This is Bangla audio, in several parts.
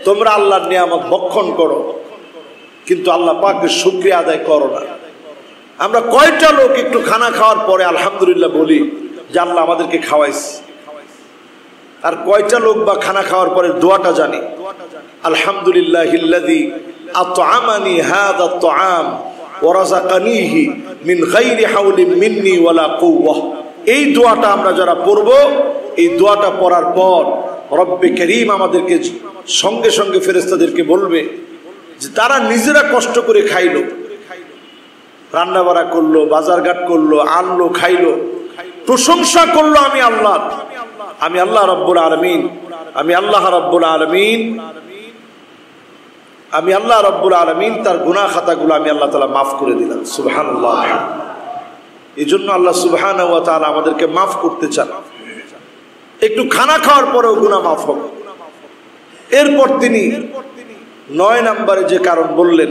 তোমরা আল্লাহর নিয়ামত ভক্ষণ করো কিন্তু আল্লাহ পাকের শুকরিয়া আদায় করো না। আমরা কয়টা লোক একটু খানা খাওয়ার পরে আলহামদুলিল্লাহ বলি যে আল্লাহ আমাদেরকে খাওয়াইছে, আর কয়টা লোক বা খানা খাওয়ার পরে দোয়াটা জানি, আলহামদুলিল্লাহিল্লাযী আত'আমানি হাযা আত-তা'আম ওয়া রাযাকানিহি মিন গায়রি হাওলিন মিন্নি ওয়ালা কুওয়াহ। এই দোয়াটা আমরা যারা পড়ব, এই দোয়াটা পড়ার পর রব্বে করিম আমাদেরকে সঙ্গে সঙ্গে ফেরেশতাদেরকে বলবে যে তারা নিজেরা কষ্ট করে খাইলো, রান্না বাড়া করলো, বাজারঘাট করলো, আনলো, খাইলো, প্রশংসা করলো আমি আল্লাহ রব্বুল আলামিন, আমি আল্লাহ রব্বুল আলামিন তার গুনাহ খাতাগুলো আমি আল্লাহ তাআলা মাফ করে দিলাম। সুবহানাল্লাহ। এই জন্য আল্লাহ সুবহানাহু ওয়া তাআলা আমাদেরকে মাফ করতে চান। একটু খানা খাওয়ার পরেও গুনাহ মাফ হবে। এরপর তিনি 9 নম্বরে যে কারণ বললেন,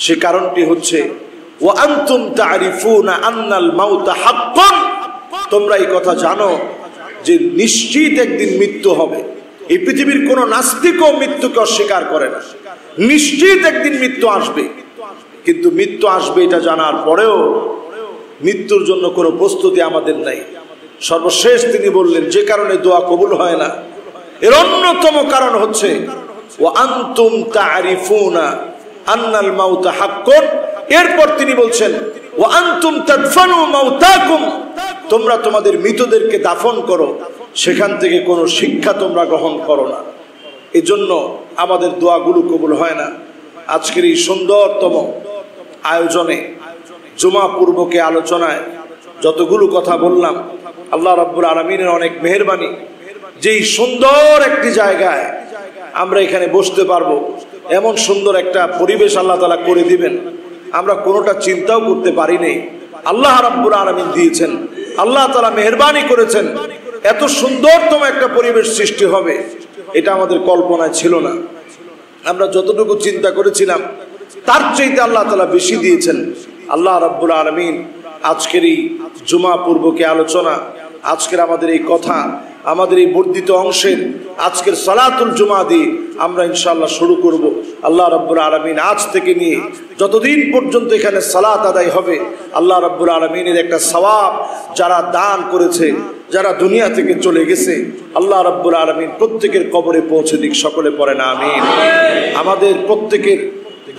সে কারণটি হচ্ছে ওয়া আনতুম তা'রিফুনা আন্নাল মাউতা হাক্কুন। তোমরা এই কথা জানো যে নিশ্চিত একদিন মৃত্যু হবে। এই পৃথিবীর কোন নাস্তিকও মৃত্যুকে অস্বীকার করে না। নিশ্চিত একদিন মৃত্যু আসবে, কিন্তু মৃত্যু আসবে এটা জানার পরেও মৃত্যুর জন্য কোনো প্রস্তুতি আমাদের নাই। সর্বশেষ তিনি বললেন যে কারণে দোয়া কবুল হয় না, এর অন্যতম কারণ হচ্ছে ওয়া আনতুম তা'রিফুনা আন্নাল মাউতা হাক্কুন। এরপর তিনি বলছেন ওয়া আনতুম তাদফানু মাউতাকুম। তোমরা তোমাদের মৃতদেরকে দাফন করো, সেখান থেকে কোনো শিক্ষা তোমরা গ্রহণ করো না। এই জন্য আমাদের দোয়াগুলো কবুল হয় না। আজকের এই সুন্দরতম আয়োজনে, জুমা পূর্বকে আলোচনায় যতগুলো কথা বললাম, আল্লাহ রাব্বুল আলামিনের অনেক মেহেরবানি। যেই সুন্দর একটি জায়গায় আমরা এখানে বসতে পারবো, এমন সুন্দর একটা পরিবেশ আল্লাহ তাআলা করে দিবেন, আমরা কোনোটা চিন্তাও করতে পারিনি। আল্লাহ রাব্বুল আলামিন দিয়েছেন, আল্লাহ তাআলা মেহেরবানি করেছেন। এত সুন্দরতম একটা পরিবেশ সৃষ্টি হবে এটা আমাদের কল্পনায় ছিল না। আমরা যতটুকু চিন্তা করেছিলাম তার চাইতে আল্লাহ তাআলা বেশি দিয়েছেন। আল্লাহ রাব্বুল আলামিন আজকের এই জুমা পূর্বকে আলোচনা, আজকের আমাদের এই কথা, আমাদের এই বর্ধিত অংশের আজকের সালাতুল জুমা দিয়ে আমরা ইনশাআল্লাহ শুরু করব। আল্লাহ রাব্বুল আলামিন আজ থেকে নিয়ে যতদিন পর্যন্ত এখানে সালাত আদায় হবে, আল্লাহ রাব্বুল আলামিনের একটা সওয়াব যারা দান করেছে, যারা দুনিয়া থেকে চলে গেছে, আল্লাহ রাব্বুল আলামিন প্রত্যেকের কবরে পৌঁছে দিক। সকলে পড়েন আমিন। আমাদের প্রত্যেকের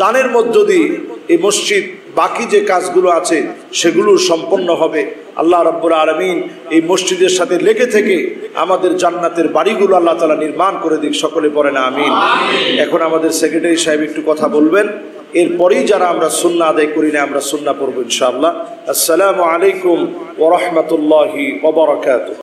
দানের মধ্য দিয়ে এই মসজিদ বাকি যে কাজগুলো আছে সেগুলো সম্পন্ন হবে। আল্লাহ রাব্বুল আলামিন এই মসজিদের সাথে লেগে থেকে আমাদের জান্নাতের বাড়িগুলো আল্লাহ তাআলা নির্মাণ করে দিক। সকলে পড়েন আমিন। এখন আমাদের সেক্রেটারি সাহেব একটু কথা বলবেন, এরপরেই যারা আমরা সুন্নাহ আদায় করি না আমরা সুন্নাহ পড়ব ইনশাআল্লাহ। আসসালামু আলাইকুম ওয়া রাহমাতুল্লাহি ওয়া বারাকাতুহু।